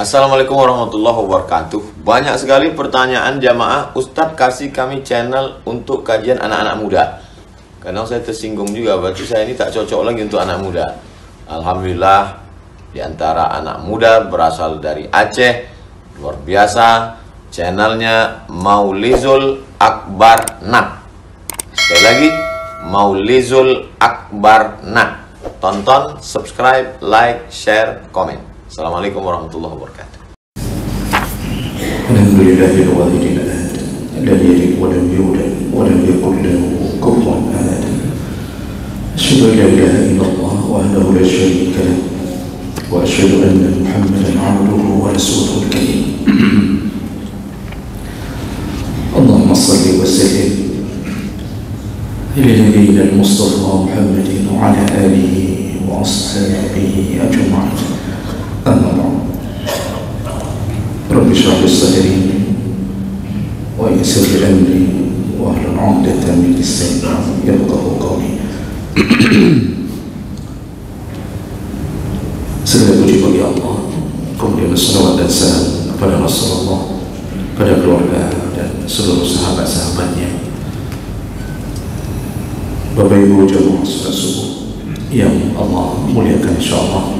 Assalamualaikum warahmatullahi wabarakatuh. Banyak sekali pertanyaan jamaah, Ustadz kasih kami channel untuk kajian anak-anak muda. Karena saya tersinggung juga, berarti saya ini tak cocok lagi untuk anak muda. Alhamdulillah, di antara anak muda berasal dari Aceh, luar biasa. Channelnya Maulizul Akbar Nak. Sekali lagi, Maulizul Akbar Nak. Tonton, subscribe, like, share, komen. Assalamualaikum warahmatullahi wabarakatuh. Alhamdulillahil wahidil ahad, lam yalid wa lam yulad wa lam yakul lahu kufuwan ahad. Asyhadu an la ilaha illallah wahdahu la syarika lah wa asyhadu anna Muhammadan 'abduhu wa rasuluhul karim. Allahumma shalli wa sallim ala nabiyyina al-Mustafa Muhammadin wa ala alihi wa ashabihi ajma'in. أما بعد رب اشرح لي صدري ويسر لي أمري واحلل عقدة من لساني يفقهوا قولي. Segala puji bagi Allah, kemudian salawat dan salam kepada Rasulullah, pada keluarga dan seluruh sahabat-sahabatnya. Bapak Ibu jamaah salat subuh yang Allah muliakan, insyaallah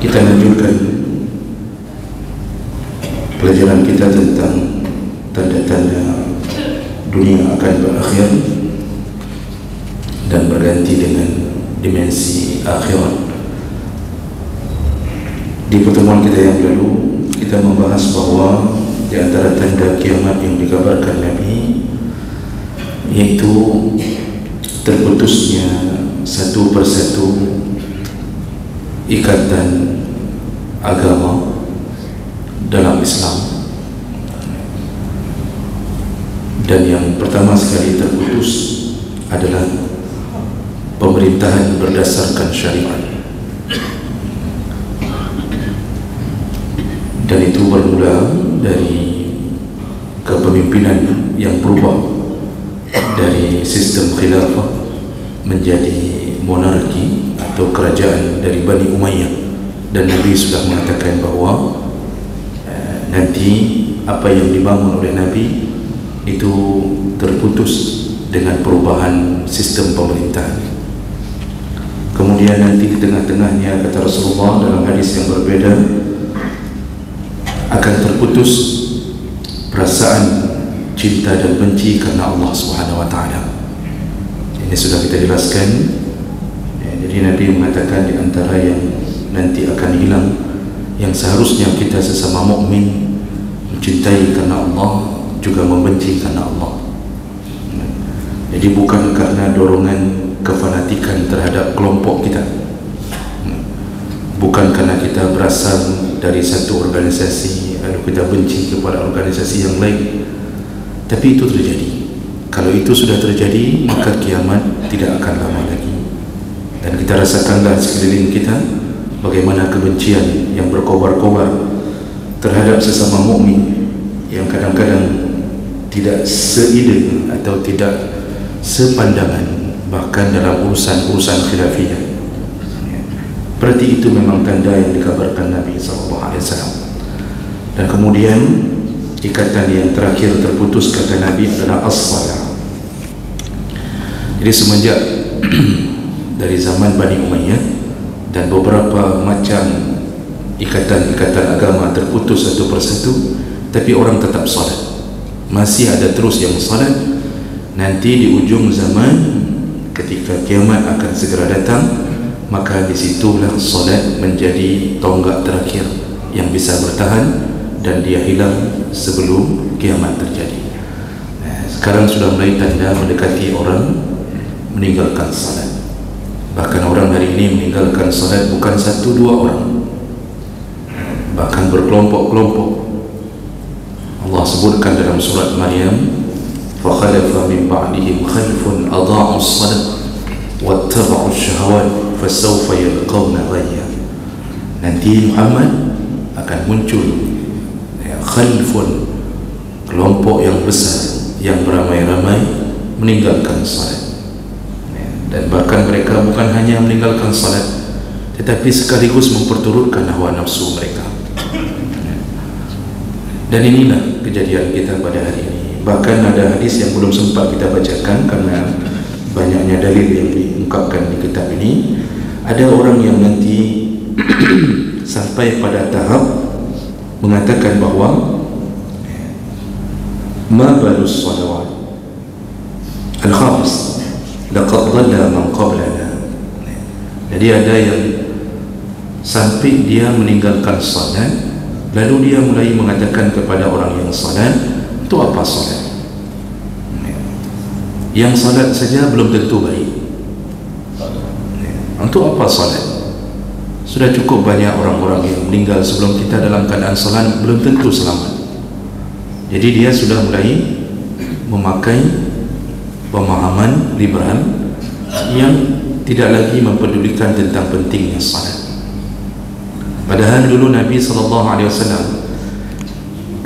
kita lanjutkan pelajaran kita tentang tanda-tanda dunia akan berakhir dan berganti dengan dimensi akhirat. Di pertemuan kita yang lalu kita membahas bahwa di antara tanda kiamat yang dikabarkan Nabi yaitu terputusnya satu persatu ikatan agama dalam Islam, dan yang pertama sekali terputus adalah pemerintahan berdasarkan syariat, dan itu bermula dari kepemimpinan yang berubah dari sistem khilafah menjadi monarki atau kerajaan dari Bani Umayyah. Dan Nabi sudah mengatakan bahawa nanti apa yang dibangun oleh Nabi itu terputus dengan perubahan sistem pemerintahan. Kemudian nanti di tengah-tengahnya, kata Rasulullah dalam hadis yang berbeda, akan terputus perasaan cinta dan benci karena Allah Subhanahu wa taala. Ini sudah kita jelaskan. Jadi Nabi mengatakan di antara yang nanti akan hilang, yang seharusnya kita sesama mukmin mencintai karena Allah, juga membenci karena Allah. Jadi bukan karena dorongan kefanatikan terhadap kelompok kita, bukan karena kita berasal dari satu organisasi lalu kita benci kepada organisasi yang lain, tapi itu terjadi. Kalau itu sudah terjadi, maka kiamat tidak akan lama lagi. Dan kita rasakanlah sekeliling kita bagaimana kebencian yang berkobar-kobar terhadap sesama mukmin yang kadang-kadang tidak seide atau tidak sepandangan, bahkan dalam urusan-urusan khilafiyah. Berarti itu memang tanda yang dikabarkan Nabi SAW. Dan kemudian ikatan yang terakhir terputus, kata Nabi, adalah as-salah. Jadi semenjak dari zaman Bani Umayyah dan beberapa macam ikatan-ikatan agama terputus satu persatu, tapi orang tetap salat. Masih ada terus yang salat. Nanti di ujung zaman ketika kiamat akan segera datang, maka disitulah salat menjadi tonggak terakhir yang bisa bertahan, dan dia hilang sebelum kiamat terjadi. Sekarang sudah mulai tanda mendekati orang meninggalkan salat. Bahkan orang hari ini meninggalkan salat bukan satu dua orang, bahkan berkelompok-kelompok. Allah sebutkan dalam surat Maryam, فَخَلَفَ مِنْ بَعْدِهِمْ خَلْفٌ أَضَاعُوا الصَّلَاةَ وَاتَّبَعُوا الشَّهَوَاتِ فَسَوْفَ يَلْقَوْنَ غَيًّا. Nanti Muhammad akan muncul khalfun, kelompok yang besar yang beramai-ramai meninggalkan salat. Dan bahkan mereka bukan hanya meninggalkan salat, tetapi sekaligus memperturutkan hawa nafsu mereka. Dan inilah kejadian kita pada hari ini. Bahkan ada hadis yang belum sempat kita bacakan karena banyaknya dalil yang diungkapkan di kitab ini. Ada orang yang nanti sampai pada tahap mengatakan bahawa ma balus salawat al-khams laqad dhalla man qablana. Jadi ada yang sampai dia meninggalkan salat, lalu dia mulai mengatakan kepada orang yang salat, itu apa salat? Yang salat saja belum tentu baik. Untuk apa salat? Sudah cukup banyak orang-orang yang meninggal sebelum kita dalam keadaan salat, belum tentu selamat. Jadi dia sudah mulai memakai pemahaman liberal yang tidak lagi mempedulikan tentang pentingnya salat. Padahal dulu Nabi SAW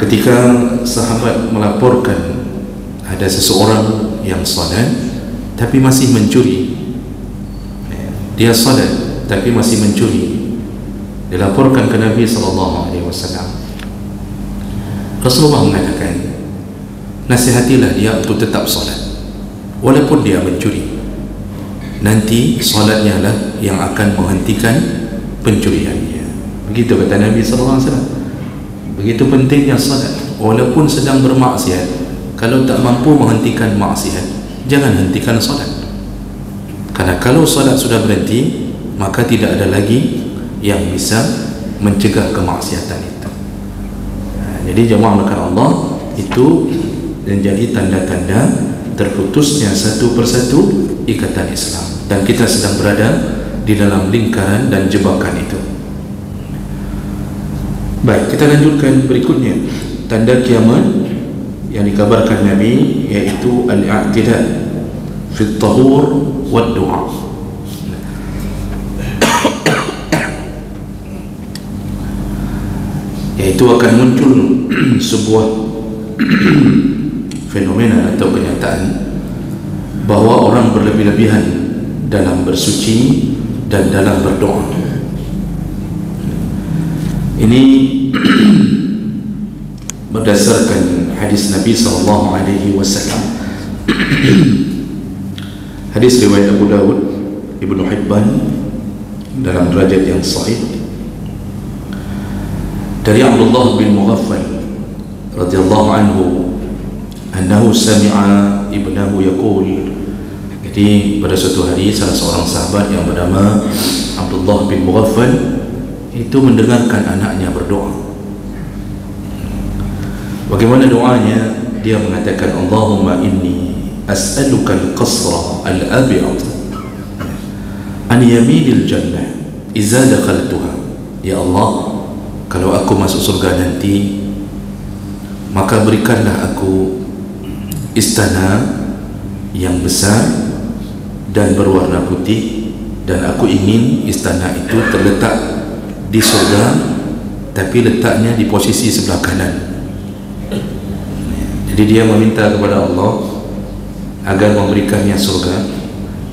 ketika sahabat melaporkan ada seseorang yang salat tapi masih mencuri, dia salat tapi masih mencuri, dilaporkan ke Nabi SAW. Rasulullah mengatakan, nasihatilah dia untuk tetap salat walaupun dia mencuri. Nanti salatnya lah yang akan menghentikan pencuriannya. Begitu kata Nabi SAW. Begitu pentingnya salat walaupun sedang bermaksiat. Kalau tak mampu menghentikan maksiat, jangan hentikan salat. Karena kalau salat sudah berhenti, maka tidak ada lagi yang bisa mencegah kemaksiatan itu. Jadi jemaah melakukan Allah, itu menjadi tanda-tanda terputusnya satu persatu ikatan Islam, dan kita sedang berada di dalam lingkaran dan jebakan itu. Baik, kita lanjutkan berikutnya. Tanda kiamat yang dikabarkan Nabi yaitu al-i'tidal fi at-tahur wad-du'a. Yaitu akan muncul sebuah fenomena atau kenyataan bahawa orang berlebih-lebihan dalam bersuci dan dalam berdoa. Ini berdasarkan hadis Nabi SAW. Hadis riwayat Abu Dawud, Ibnu Hibban dalam derajat yang sahih, dari Abdullah bin Mughaffal radhiyallahu anhu annahu sami'a ibnahu yaqul. Jadi pada suatu hari salah seorang sahabat yang bernama Abdullah bin Mughaffal itu mendengarkan anaknya berdoa. Bagaimana doanya? Dia mengatakan, Allahumma inni as'aluka al-qasra al-abyad an yaminil jannah iza dakhaltuha. Ya Allah, kalau aku masuk surga nanti, maka berikanlah aku istana yang besar dan berwarna putih, dan aku ingin istana itu terletak di surga, tapi letaknya di posisi sebelah kanan. Jadi dia meminta kepada Allah agar memberikannya surga,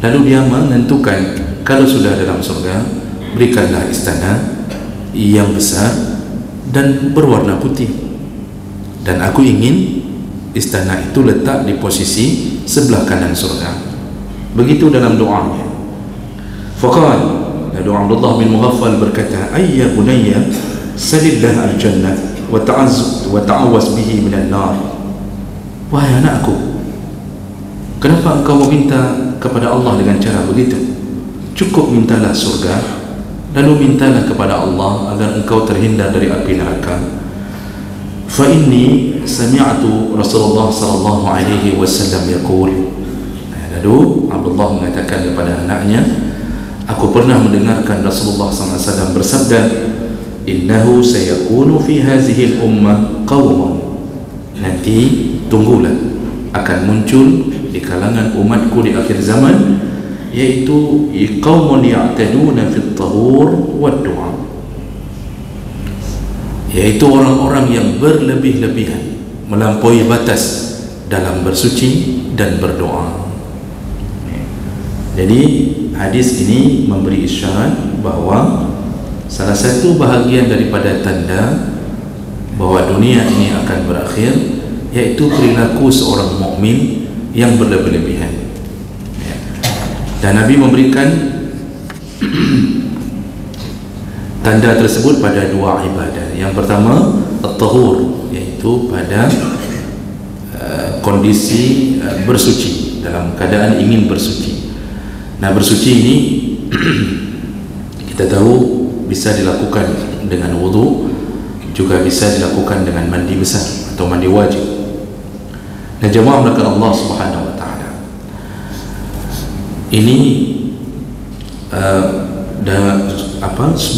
lalu dia menentukan kalau sudah dalam surga, berikanlah istana yang besar dan berwarna putih, dan aku ingin istana itu letak di posisi sebelah kanan surga. Begitu dalam doanya. Faqal, lalu Abdullah bin Mughaffal berkata, ayya bunayya salillah al-jannah wa ta'awaz bihi minan nar. Wahai anakku, kenapa engkau meminta kepada Allah dengan cara begitu? Cukup mintalah surga, lalu mintalah kepada Allah agar engkau terhindar dari api neraka. Fa inni sami'tu Rasulullah sallallahu alaihi wasallam yaqul. Lalu Abdullah mengatakan kepada anaknya, aku pernah mendengarkan Rasulullah SAW bersabda, innahu sayakunu fi hazihi al-ummah qawmun. Nanti tunggulah, akan muncul di kalangan umatku di akhir zaman, yaitu qaumun ya'taduna fi at-tahur wad-du'a, yaitu orang-orang yang berlebih-lebihan, melampaui batas dalam bersuci dan berdoa. Jadi hadis ini memberi isyarat bahawa salah satu bahagian daripada tanda bahawa dunia ini akan berakhir iaitu perilaku seorang mukmin yang berlebih-lebihan. Dan Nabi memberikan tanda tersebut pada dua ibadah. Yang pertama at-tahur, iaitu pada kondisi bersuci, dalam keadaan ingin bersuci. Nah, bersuci ini kita tahu bisa dilakukan dengan wudu, juga bisa dilakukan dengan mandi besar atau mandi wajib. Dan jemaah melakukan Allah Subhanahu wa taala, ini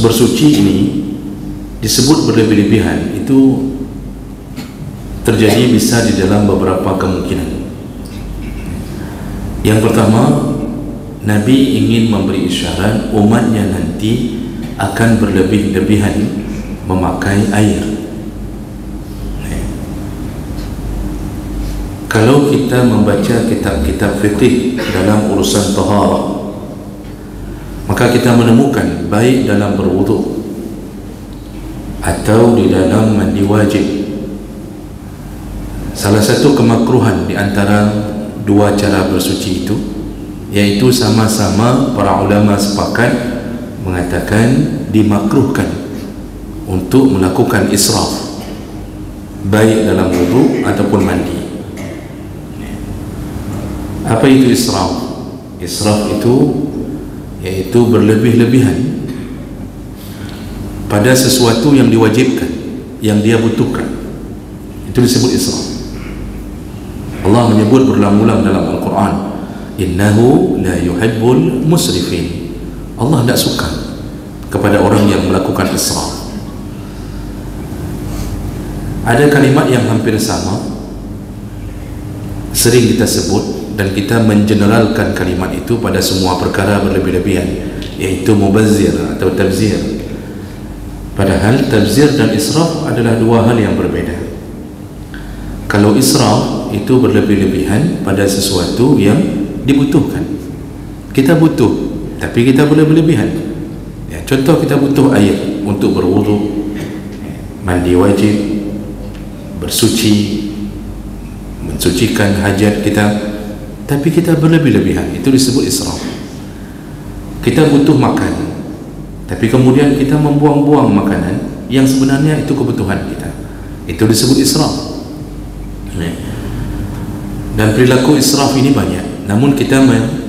bersuci ini disebut berlebih-lebihan, itu terjadi bisa di dalam beberapa kemungkinan. Yang pertama, Nabi ingin memberi isyarat umatnya nanti akan berlebih-lebihan memakai air. Kalau kita membaca kitab-kitab fikih dalam urusan taharah, maka kita menemukan baik dalam berwudu atau di dalam mandi wajib, salah satu kemakruhan di antara dua cara bersuci itu, yaitu sama-sama para ulama sepakat mengatakan dimakruhkan untuk melakukan israf baik dalam wudu ataupun mandi. Apa itu israf? Israf itu yaitu berlebih-lebihan pada sesuatu yang diwajibkan, yang dia butuhkan. Itu disebut israf. Allah menyebut berulang-ulang dalam Al-Quran, innahu la yuhibbul musrifin. Allah tidak suka kepada orang yang melakukan israf. Ada kalimat yang hampir sama, sering kita sebut, dan kita mengeneralkan kalimat itu pada semua perkara berlebih-lebihan, yaitu mubazzir atau tabzir. Padahal tabzir dan israf adalah dua hal yang berbeda. Kalau israf itu berlebih-lebihan pada sesuatu yang dibutuhkan, kita butuh tapi kita berlebih-lebihan. Ya, contoh, kita butuh air untuk berwudu, mandi wajib, bersuci, mensucikan hajat kita, tapi kita berlebih-lebihan, itu disebut israf. Kita butuh makan, tapi kemudian kita membuang-buang makanan yang sebenarnya itu kebutuhan kita, itu disebut israf. Dan perilaku israf ini banyak, namun kita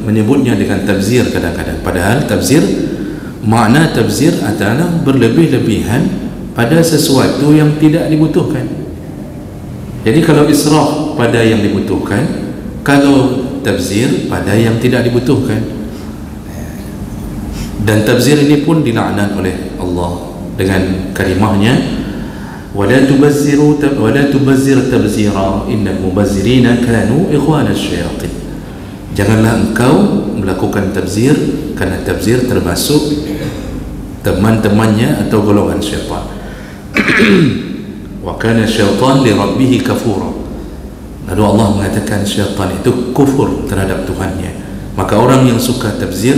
menyebutnya dengan tabzir kadang-kadang. Padahal tabzir, makna tabzir adalah berlebih-lebihan pada sesuatu yang tidak dibutuhkan. Jadi kalau israf pada yang dibutuhkan, kalau tabzir pada yang tidak dibutuhkan. Dan tabzir ini pun dilaknat oleh Allah dengan kalimahnya, ولا تبذر تبذيرا إن المبذرين كانوا إخوان الشياطين. Janganlah engkau melakukan tabzir, karena tabzir termasuk teman-temannya atau golongan syaitan. Wa kana syaitan li rabbih kafura. Lalu Allah mengatakan syaitan itu kufur terhadap Tuhannya. Maka orang yang suka tabzir,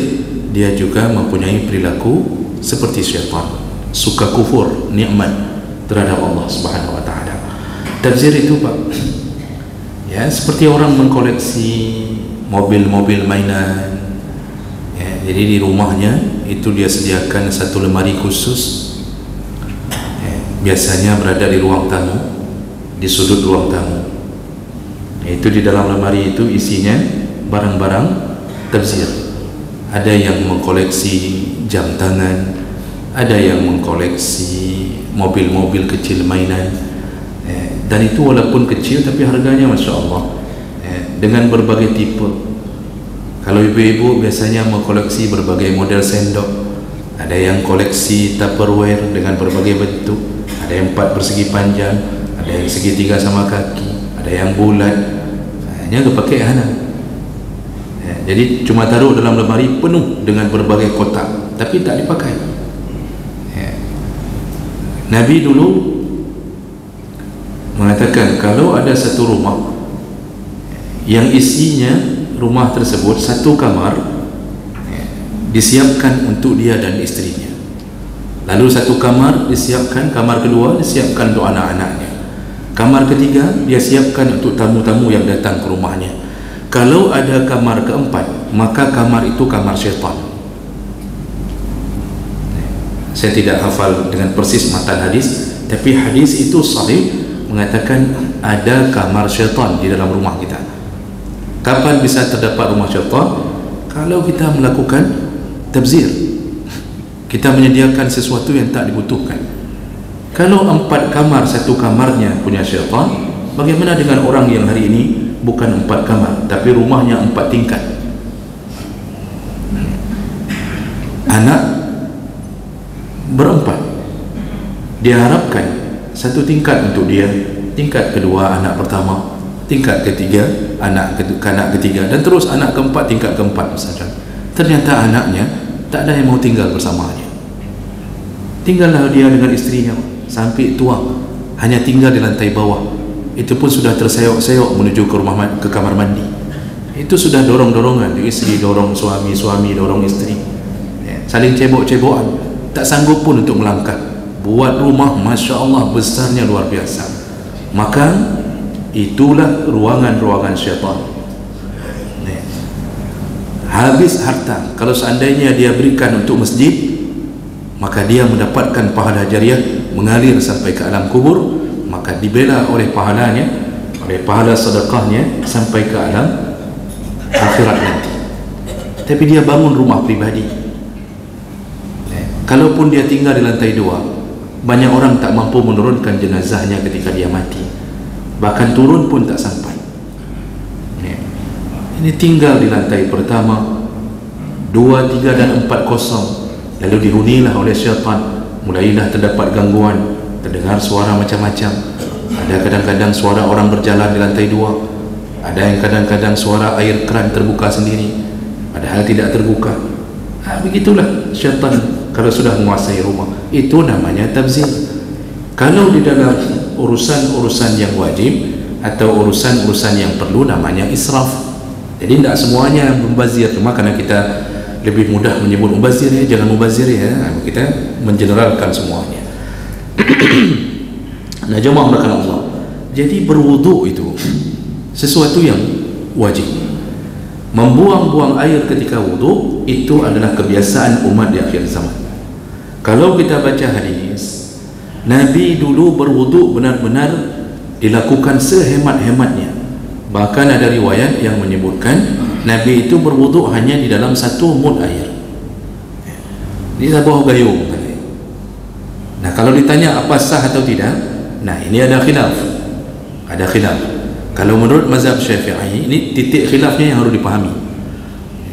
dia juga mempunyai perilaku seperti syaitan, suka kufur nikmat terhadap Allah Subhanahu wa taala. Tabzir itu, Pak, ya, seperti orang mengkoleksi mobil-mobil mainan. Ya, jadi di rumahnya itu dia sediakan satu lemari khusus. Ya, biasanya berada di ruang tamu, di sudut ruang tamu. Ya, itu di dalam lemari itu isinya barang-barang tabzir. Ada yang mengkoleksi jam tangan, ada yang mengkoleksi mobil-mobil kecil mainan, dan itu walaupun kecil tapi harganya Masya Allah, dengan berbagai tipe. Kalau ibu-ibu biasanya mengkoleksi berbagai model sendok, ada yang koleksi Tupperware dengan berbagai bentuk, ada yang 4 persegi panjang, ada yang segitiga sama kaki, ada yang bulat, hanya kepakai jadi cuma taruh dalam lemari penuh dengan berbagai kotak tapi tak dipakai. Nabi dulu mengatakan kalau ada satu rumah yang isinya, rumah tersebut satu kamar, disiapkan untuk dia dan istrinya. Lalu satu kamar disiapkan, kamar kedua disiapkan untuk anak-anaknya, kamar ketiga dia siapkan untuk tamu-tamu yang datang ke rumahnya. Kalau ada kamar keempat, maka kamar itu kamar syaitan. Saya tidak hafal dengan persis matan hadis, tapi hadis itu sahih mengatakan ada kamar syaitan di dalam rumah kita. Kapan bisa terdapat rumah syaitan? Kalau kita melakukan tabzir, kita menyediakan sesuatu yang tak dibutuhkan. Kalau 4 kamar, satu kamarnya punya syaitan, bagaimana dengan orang yang hari ini bukan 4 kamar tapi rumahnya 4 tingkat? Anak berempat, dia harapkan satu tingkat untuk dia, tingkat kedua anak pertama, tingkat ketiga anak ketiga, dan terus anak keempat, tingkat keempat misalkan. Ternyata anaknya tak ada yang mau tinggal bersamanya. Tinggallah dia dengan istrinya sampai tua, hanya tinggal di lantai bawah. Itu pun sudah terseok-seok menuju ke kamar mandi. Itu sudah dorong-dorongan, istri dorong suami, suami dorong istri, saling cebok-cebokan, tak sanggup pun untuk melangkah. Buat rumah Masya Allah besarnya luar biasa. Maka itulah ruangan-ruangan syaitan. Habis harta, kalau seandainya dia berikan untuk masjid, maka dia mendapatkan pahala jariah mengalir sampai ke alam kubur, maka dibela oleh pahalanya, oleh pahala sedekahnya sampai ke alam akhirat nanti. Tapi dia bangun rumah pribadi, kalaupun dia tinggal di lantai 2, banyak orang tak mampu menurunkan jenazahnya ketika dia mati, bahkan turun pun tak sampai. Ini tinggal di lantai pertama, 2, 3 dan 4 kosong. Lalu dihunilah oleh syaitan, mulailah terdapat gangguan, terdengar suara macam-macam. Ada kadang-kadang suara orang berjalan di lantai 2, ada yang kadang-kadang suara air keran terbuka sendiri padahal tidak terbuka. Begitulah syaitan kalau sudah menguasai rumah. Itu namanya tabzir. Kalau di dalam urusan-urusan yang wajib atau urusan-urusan yang perlu, namanya israf. Jadi tidak semuanya membazir, cuma karena kita lebih mudah menyebut mubazir, ya jangan mubazir ya, kita mengeneralkan semuanya. Nah, jemaah melakukan Allah, jadi berwudu itu sesuatu yang wajib. Membuang-buang air ketika wudu itu adalah kebiasaan umat di akhir zaman. Kalau kita baca hadis, Nabi dulu berwudu benar-benar dilakukan sehemat-hematnya. Bahkan ada riwayat yang menyebutkan Nabi itu berwudu hanya di dalam 1 mud air, di bawah gayung. Nah, kalau ditanya apa sah atau tidak, nah ini ada khilaf. Ada khilaf. Kalau menurut mazhab Syafi'i, ini titik khilafnya yang harus dipahami.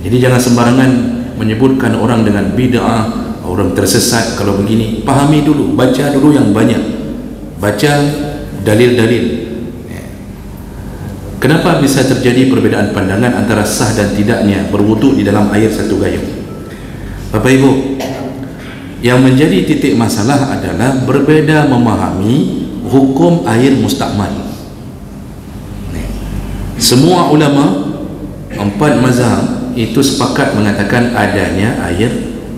Jadi jangan sembarangan menyebutkan orang dengan bid'ah, orang tersesat. Kalau begini, pahami dulu, baca dulu yang banyak, baca dalil-dalil. Kenapa bisa terjadi perbedaan pandangan antara sah dan tidaknya berwudu di dalam air 1 gayung? Bapak Ibu, yang menjadi titik masalah adalah berbeda memahami hukum air mustakmal. Semua ulama 4 mazhab itu sepakat mengatakan adanya air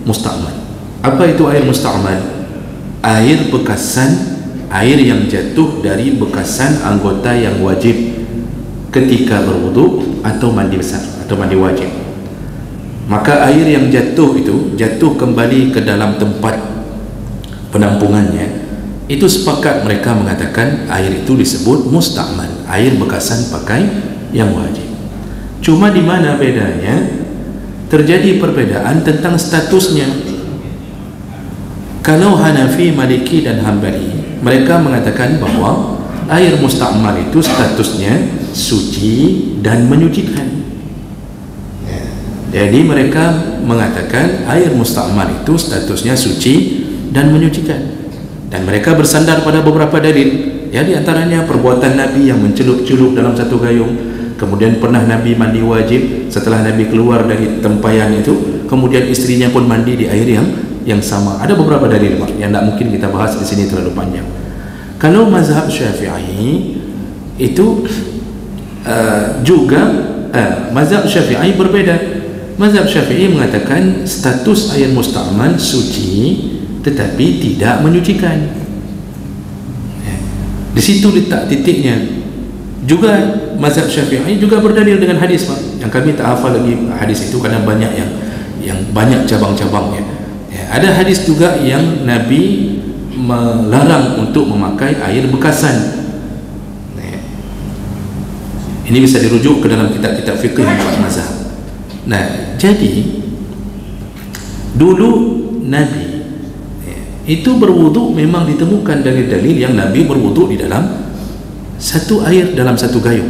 mustakmal. Apa itu air mustakmal? Air bekasan, air yang jatuh dari bekasan anggota yang wajib ketika berwudu atau mandi besar atau mandi wajib. Maka air yang jatuh itu jatuh kembali ke dalam tempat penampungannya, itu sepakat mereka mengatakan air itu disebut mustakmal, air bekasan pakai yang wajib. Cuma di mana bedanya? Terjadi perbedaan tentang statusnya. Kalau Hanafi, Maliki dan Hambali, mereka mengatakan bahwa air mustakmal itu statusnya suci dan menyucikan. Jadi mereka mengatakan air mustakmal itu statusnya suci dan menyucikan. Dan mereka bersandar pada beberapa dalil. Ya, di antaranya perbuatan Nabi yang mencelup-celup dalam 1 gayung. Kemudian pernah Nabi mandi wajib setelah Nabi keluar dari tempayan itu, kemudian istrinya pun mandi di air yang sama. Ada beberapa dalil yang tidak mungkin kita bahas di sini terlalu panjang. Kalau mazhab Syafi'i itu juga mazhab Syafi'i berbeda. mazhab Syafi'i mengatakan status air musta'mal suci tetapi tidak menyucikan. Di situ letak titiknya. Juga mazhab Syafi'i juga berdalil dengan hadis, Pak. Yang kami tak hafal lagi hadis itu karena banyak yang banyak cabang-cabangnya. Ada hadis juga yang Nabi melarang untuk memakai air bekasan. Ini bisa dirujuk ke dalam kitab-kitab fiqh empat mazhab. Nah, jadi dulu Nabi itu berwuduk memang ditemukan dari dalil yang Nabi berwuduk di dalam satu air dalam satu gayung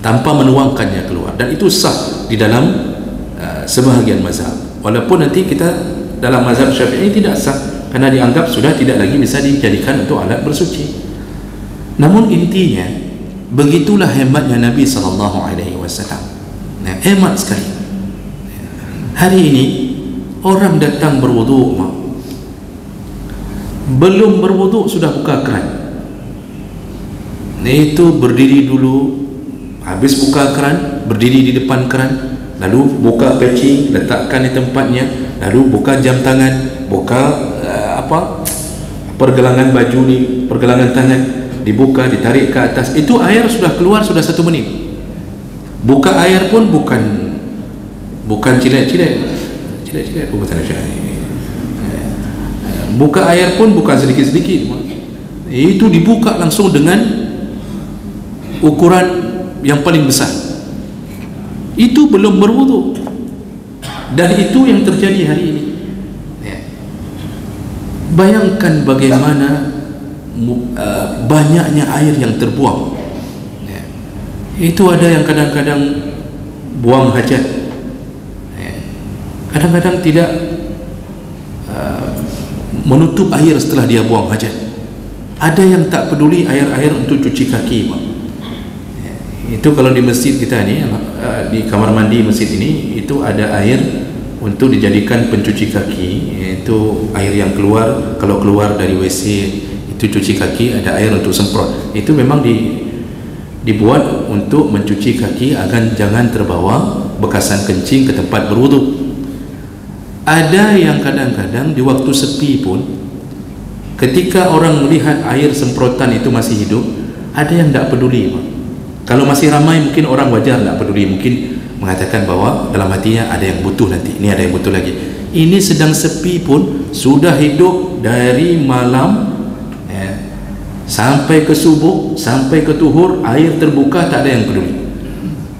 tanpa menuangkannya keluar, dan itu sah di dalam sebahagian mazhab. Walaupun nanti kita dalam mazhab Syafi'i tidak sah karena dianggap sudah tidak lagi bisa dijadikan untuk alat bersuci. Namun intinya begitulah hebatnya Nabi SAW. Nah, hemat sekali. Hari ini orang datang berwuduk, belum berwuduk sudah buka keran. Itu berdiri dulu, habis buka keran, berdiri di depan keran, lalu buka peci, letakkan di tempatnya, lalu buka jam tangan, buka pergelangan baju ni, pergelangan tangan dibuka, ditarik ke atas. Itu air sudah keluar sudah 1 menit. Buka air pun bukan cilet-cilet buka air pun bukan sedikit-sedikit, itu dibuka langsung dengan ukuran yang paling besar. Itu belum berwuduk, dan itu yang terjadi hari ini. Bayangkan bagaimana banyaknya air yang terbuang. Itu ada yang kadang-kadang buang hajat, kadang-kadang tidak menutup air setelah dia buang hajat. Ada yang tak peduli air-air untuk cuci kaki, Pak. Itu kalau di masjid kita ni, di kamar mandi masjid ini, itu ada air untuk dijadikan pencuci kaki. Itu air yang keluar, kalau keluar dari WC itu cuci kaki, ada air untuk semprot. Itu memang dibuat untuk mencuci kaki agar jangan terbawa bekasan kencing ke tempat berwuduk. Ada yang kadang-kadang di waktu sepi pun, ketika orang melihat air semprotan itu masih hidup, ada yang tak peduli, Pak. Kalau masih ramai mungkin orang wajar tak peduli, mungkin mengatakan bahwa dalam hatinya ada yang butuh, nanti ini ada yang butuh lagi. Ini sedang sepi pun sudah hidup dari malam sampai ke subuh, sampai ke tuhur, air terbuka, tak ada yang peduli.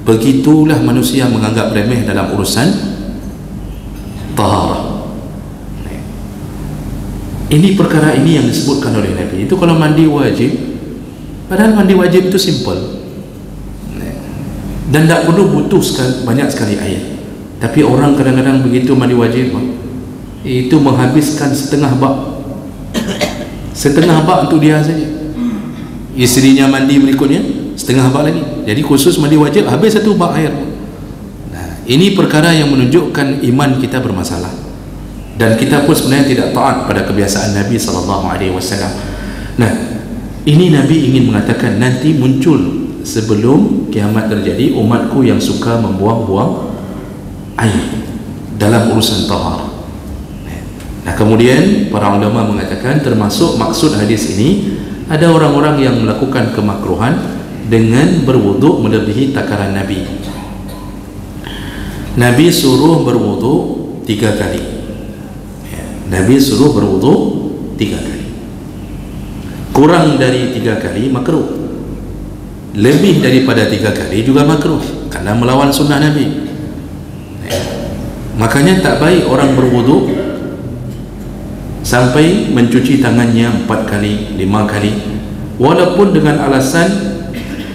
Begitulah manusia menganggap remeh dalam urusan taharah. Ini perkara ini yang disebutkan oleh Nabi. Itu kalau mandi wajib, padahal mandi wajib itu simple dan tak perlu butuh banyak sekali air. Tapi orang kadang-kadang begitu mandi wajib, itu menghabiskan setengah bak untuk dia saja. Isterinya mandi berikutnya setengah bak lagi. Jadi khusus mandi wajib habis 1 bak air. Ini perkara yang menunjukkan iman kita bermasalah, dan kita pun sebenarnya tidak taat pada kebiasaan Nabi SAW. Nah, ini Nabi ingin mengatakan nanti muncul sebelum kiamat terjadi umatku yang suka membuang-buang air dalam urusan taharah. Nah, kemudian para ulama mengatakan termasuk maksud hadis ini ada orang-orang yang melakukan kemakruhan dengan berwuduk melebihi takaran Nabi. Nabi suruh berwuduk 3 kali. Nabi suruh berwuduk 3 kali. Kurang dari 3 kali makruh. Lebih daripada 3 kali juga makruh, karena melawan sunnah Nabi. Makanya tak baik orang berwuduk sampai mencuci tangannya 4 kali, 5 kali, walaupun dengan alasan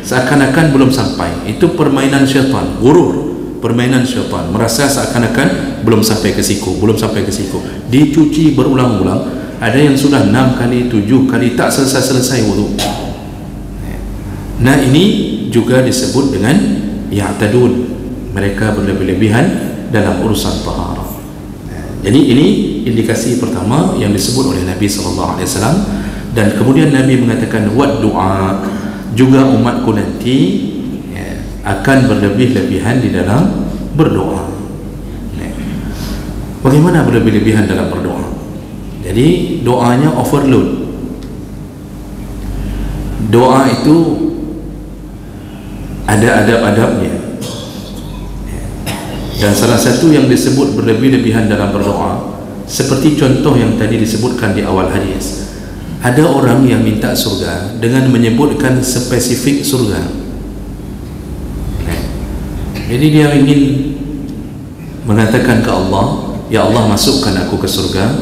seakan-akan belum sampai. Itu permainan syaitan, gurur. Permainan syaitan, merasa seakan-akan belum sampai ke siku, dicuci berulang-ulang. Ada yang sudah 6 kali, 7 kali, tak selesai-selesai wudhu. Nah, ini juga disebut dengan ya'tadun, mereka berlebih-lebihan dalam urusan taharah. Jadi ini indikasi pertama yang disebut oleh Nabi SAW. Dan kemudian Nabi mengatakan wad du'a, juga umatku nanti akan berlebih-lebihan di dalam berdoa. Bagaimana berlebih-lebihan dalam berdoa? Jadi doanya overload. Doa itu ada adab-adabnya, dan salah satu yang disebut berlebih-lebihan dalam berdoa, seperti contoh yang tadi disebutkan di awal hadis, ada orang yang minta surga dengan menyebutkan spesifik surga. Jadi dia ingin mengatakan ke Allah, ya Allah, masukkan aku ke surga,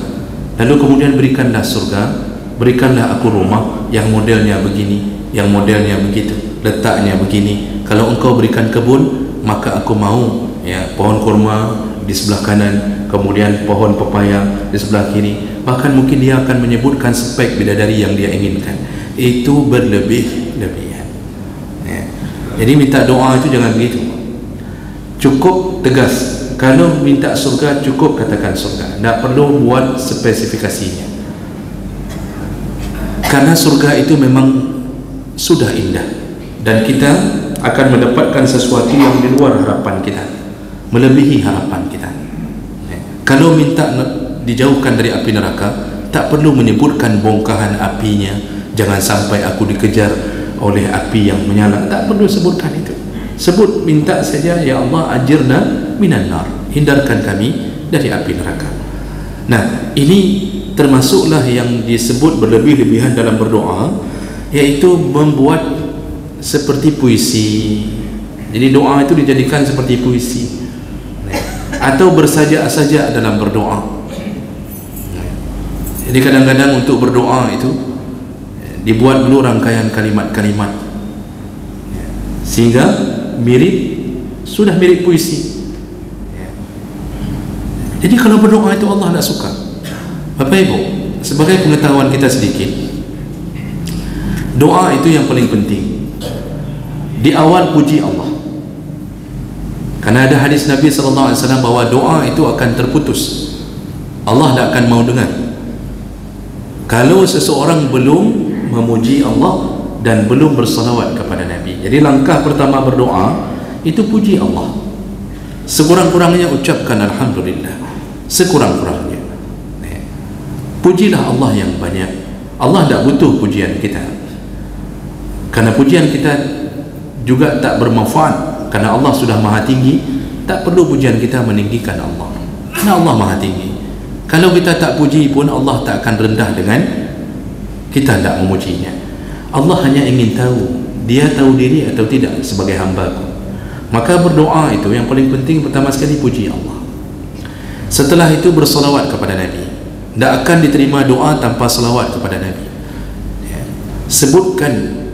lalu kemudian berikanlah surga, berikanlah aku rumah yang modelnya begini, yang modelnya begitu, letaknya begini. Kalau engkau berikan kebun, maka aku mau ya pohon kurma di sebelah kanan, kemudian pohon pepaya di sebelah kiri. Bahkan mungkin dia akan menyebutkan spek bidadari yang dia inginkan. Itu berlebih-lebihan ya. Jadi minta doa itu jangan begitu, cukup tegas. Kalau minta surga, cukup katakan surga, tidak perlu buat spesifikasinya, karena surga itu memang sudah indah, dan kita akan mendapatkan sesuatu yang di luar harapan kita, melebihi harapan kita. Kalau minta dijauhkan dari api neraka, tak perlu menyebutkan bongkahan apinya, jangan sampai aku dikejar oleh api yang menyala, tak perlu sebutkan itu. Sebut, minta saja, ya Allah, ajirna minan nar, hindarkan kami dari api neraka. Nah, ini termasuklah yang disebut berlebih-lebihan dalam berdoa, yaitu membuat seperti puisi. Jadi doa itu dijadikan seperti puisi, atau bersajak-sajak dalam berdoa. Jadi kadang-kadang untuk berdoa itu dibuat dulu rangkaian kalimat-kalimat sehingga sudah mirip puisi. Jadi kalau berdoa itu Allah tidak suka. Bapak Ibu, sebagai pengetahuan kita sedikit, doa itu yang paling penting. Di awal puji Allah, karena ada hadis Nabi SAW bahwa doa itu akan terputus, Allah tidak akan mau dengar kalau seseorang belum memuji Allah dan belum bersalawat kepada Nabi. Jadi langkah pertama berdoa itu puji Allah. Sekurang-kurangnya ucapkan Alhamdulillah, sekurang-kurangnya pujilah Allah yang banyak. Allah tidak butuh pujian kita, karena pujian kita juga tak bermanfaat, karena Allah sudah maha tinggi. Tak perlu pujian kita meninggikan Allah, karena Allah maha tinggi. Kalau kita tak puji pun, Allah tak akan rendah dengan kita tidak memujinya. Allah hanya ingin tahu dia tahu diri atau tidak sebagai hamba-Ku. Maka berdoa itu yang paling penting, pertama sekali puji Allah. Setelah itu bersalawat kepada Nabi. Tidak akan diterima doa tanpa salawat kepada Nabi. Sebutkan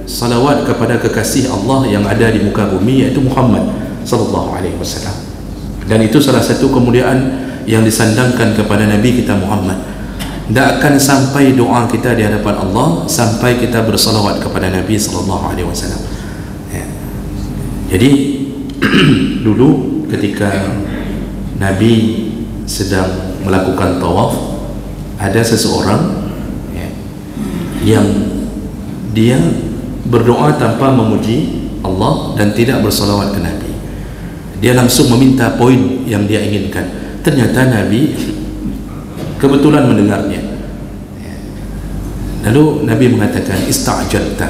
salawat kepada kekasih Allah yang ada di muka bumi, yaitu Muhammad sallallahu alaihi wasallam. Dan itu salah satu kemuliaan yang disandangkan kepada Nabi kita Muhammad. Tidak akan sampai doa kita di hadapan Allah sampai kita bersalawat kepada Nabi sallallahu alaihi wasallam. Jadi dulu ketika Nabi sedang melakukan tawaf, ada seseorang yang dia berdoa tanpa memuji Allah dan tidak bersalawat ke Nabi. Dia langsung meminta poin yang dia inginkan. Ternyata Nabi kebetulan mendengarnya. Lalu Nabi mengatakan, ista'jalta,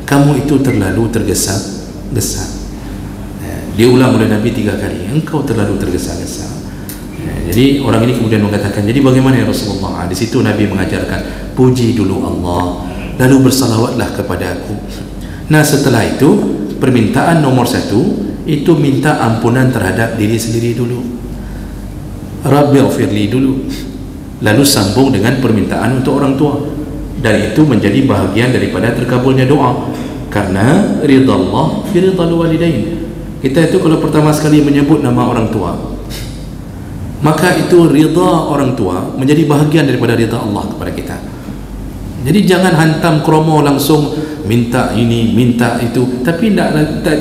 kamu itu terlalu tergesa-gesa. Dia ulang oleh Nabi 3 kali, engkau terlalu tergesa-gesa. Jadi orang ini kemudian mengatakan, jadi bagaimana ya Rasulullah? Di situ Nabi mengajarkan, puji dulu Allah, lalu bersalawatlah kepada aku. Nah, setelah itu permintaan nomor 1 itu minta ampunan terhadap diri sendiri dulu, Rabbighfirli dulu, lalu sambung dengan permintaan untuk orang tua, dan itu menjadi bahagian daripada terkabulnya doa, karena ridha Allah fi ridhal walidain. Kita itu kalau pertama sekali menyebut nama orang tua, maka itu ridha orang tua menjadi bahagian daripada ridha Allah kepada kita. Jadi jangan hantam kromo langsung minta ini, minta itu, tapi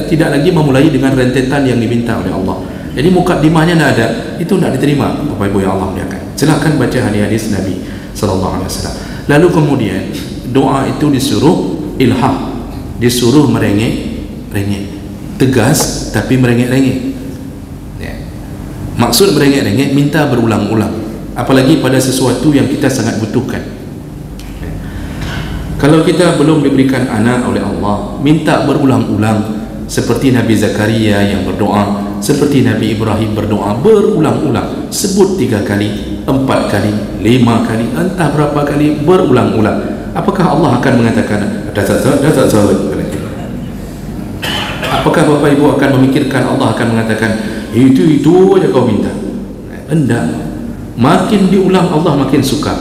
tidak lagi memulai dengan rentetan yang diminta oleh Allah. Jadi mukadimahnya tidak ada, itu tidak diterima. Bapak Ibu yang Allah muliakan, silakan baca hadis Nabi sallallahu alaihi wasallam. Lalu kemudian doa itu disuruh ilhah, disuruh merengek-rengek, tegas tapi merengek-rengek. Maksud merengek-rengek, minta berulang-ulang. apalagi pada sesuatu yang kita sangat butuhkan. Kalau kita belum diberikan anak oleh Allah, minta berulang-ulang, seperti Nabi Zakaria yang berdoa, seperti Nabi Ibrahim berdoa berulang-ulang, sebut 3 kali, 4 kali, 5 kali, entah berapa kali, berulang-ulang. Apakah Allah akan mengatakan apakah Bapak Ibu akan memikirkan Allah akan mengatakan itu aja kau minta? Enggak. Makin diulang Allah makin suka.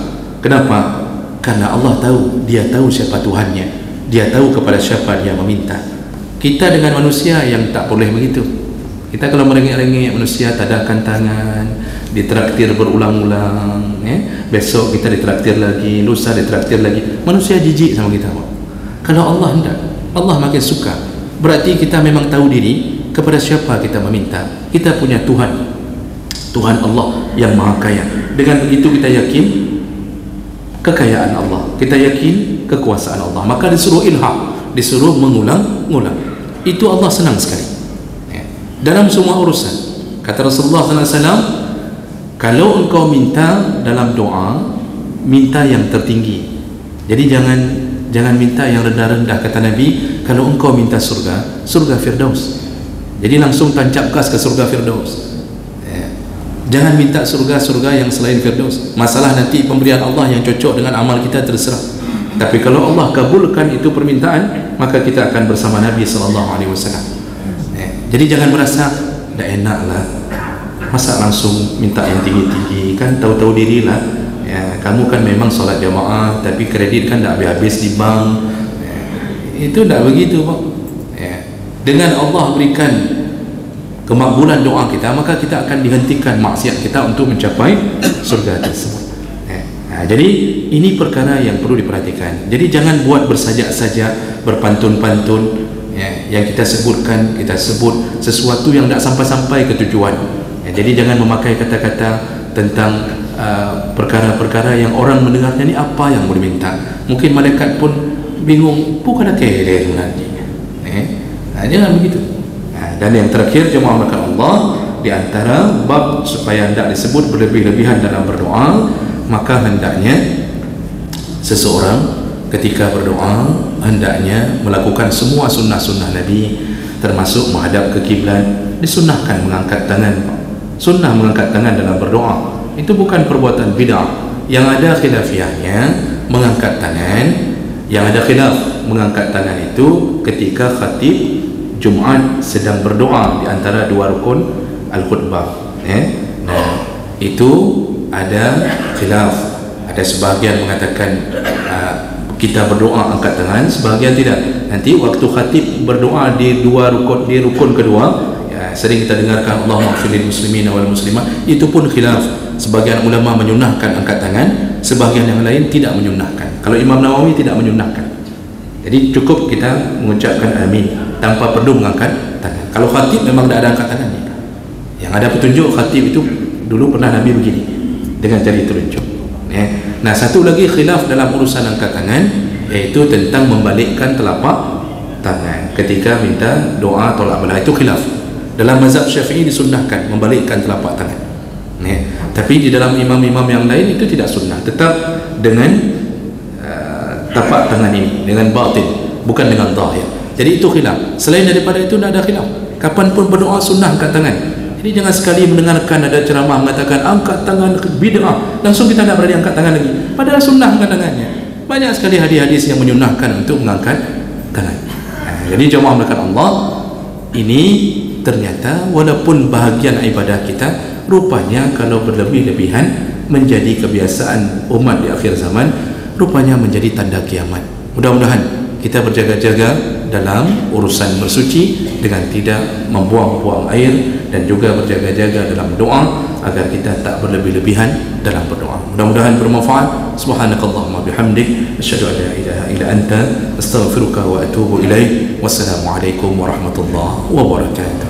Kenapa? Karena Allah tahu, dia tahu siapa Tuhannya, dia tahu kepada siapa dia meminta. Kita dengan manusia yang tak boleh begitu. Kita kalau merengek-rengek manusia, tadahkan tangan, ditraktir berulang-ulang, besok kita ditraktir lagi, lusa ditraktir lagi. Manusia jijik sama kita. Kalau Allah tidak, Allah makin suka. Berarti kita memang tahu diri kepada siapa kita meminta. Kita punya Tuhan, Tuhan Allah yang Maha Kaya. Dengan begitu kita yakin kekayaan Allah, kita yakin kekuasaan Allah, maka disuruh ilham, disuruh mengulang-ulang. Itu Allah senang sekali dalam semua urusan. Kata Rasulullah SAW, kalau engkau minta dalam doa, minta yang tertinggi. Jadi jangan minta yang rendah-rendah. Kata Nabi, kalau engkau minta surga, surga Firdaus, jadi langsung tancap gas ke surga Firdaus. Jangan minta surga-surga yang selain Firdaus. Masalah nanti pemberian Allah yang cocok dengan amal kita terserah. Tapi kalau Allah kabulkan itu permintaan, maka kita akan bersama Nabi SAW. Jadi jangan merasa tidak enak lah, masa langsung minta yang tinggi-tinggi, kan tahu-tahu dirilah. Kamu kan memang solat jamaah, tapi kredit kan tidak habis-habis di bank. Itu tidak begitu, Pak. Dengan Allah berikan kemakbulan doa kita, maka kita akan dihentikan maksiat kita untuk mencapai surga tersebut. Jadi ini perkara yang perlu diperhatikan. Jadi jangan buat bersajak-sajak, berpantun-pantun, yang kita sebutkan, kita sebut sesuatu yang tidak sampai-sampai ke tujuan. Jadi jangan memakai kata-kata tentang perkara-perkara yang orang mendengarnya ni apa yang mau diminta. Mungkin malaikat pun bingung, bukan ada kere nanti. Jangan begitu. Dan yang terakhir, jemaah maka Allah, di antara bab supaya tidak disebut berlebih-lebihan dalam berdoa, maka hendaknya seseorang ketika berdoa hendaknya melakukan semua sunnah-sunnah Nabi, termasuk menghadap ke kiblat. Disunnahkan mengangkat tangan. Sunnah mengangkat tangan dalam berdoa itu bukan perbuatan bid'ah. Yang ada khilafiahnya mengangkat tangan. Yang ada khilaf mengangkat tangan itu ketika khatib Jumaat sedang berdoa di antara 2 rukun al-khutbah. Nah, itu ada khilaf. Ada sebahagian mengatakan kita berdoa angkat tangan, sebahagian tidak. Nanti waktu khatib berdoa di 2 rukun, di rukun kedua, sering kita dengarkan Allahumma ighfirlil muslimin wal muslimat, itu pun khilaf. Sebagian ulama menyunahkan angkat tangan, sebagian yang lain tidak menyunahkan. Kalau Imam Nawawi tidak menyunahkan. Jadi cukup kita mengucapkan amin tanpa perlu mengangkat tangan. Kalau khatib memang tidak ada angkat tangannya. Yang ada petunjuk khatib itu dulu pernah Nabi begini dengan jari telunjuk. Nah, satu lagi khilaf dalam urusan angkat tangan, yaitu tentang membalikkan telapak tangan ketika minta doa tolak bala. Itu khilaf. Dalam mazhab Syafi'i disunnahkan membalikkan telapak tangan. Tapi di dalam imam-imam yang lain itu tidak sunnah, tetap dengan tapak tangan ini, dengan batin, bukan dengan zahir. Jadi itu khilaf. Selain daripada itu tidak ada khilaf. Kapanpun berdoa sunnah angkat tangan. Jadi jangan sekali mendengarkan ada ceramah mengatakan angkat tangan bid'ah, langsung kita tidak berani angkat tangan lagi, padahal sunnah angkat tangannya. Banyak sekali hadis-hadis yang menyunahkan untuk mengangkat tangan. Jadi jemaah melakukan Allah ini ternyata walaupun bahagian ibadah kita, rupanya kalau berlebih-lebihan menjadi kebiasaan umat di akhir zaman, rupanya menjadi tanda kiamat. Mudah-mudahan kita berjaga-jaga dalam urusan bersuci dengan tidak membuang-buang air, dan juga berjaga-jaga dalam doa agar kita tak berlebih-lebihan dalam berdoa. Mudah-mudahan bermanfaat. Subhanakallahumma bihamdik, asyhadu an la ilaha illa anta, astaghfiruka wa atubu ilaik. Wassalamualaikum warahmatullahi wabarakatuh.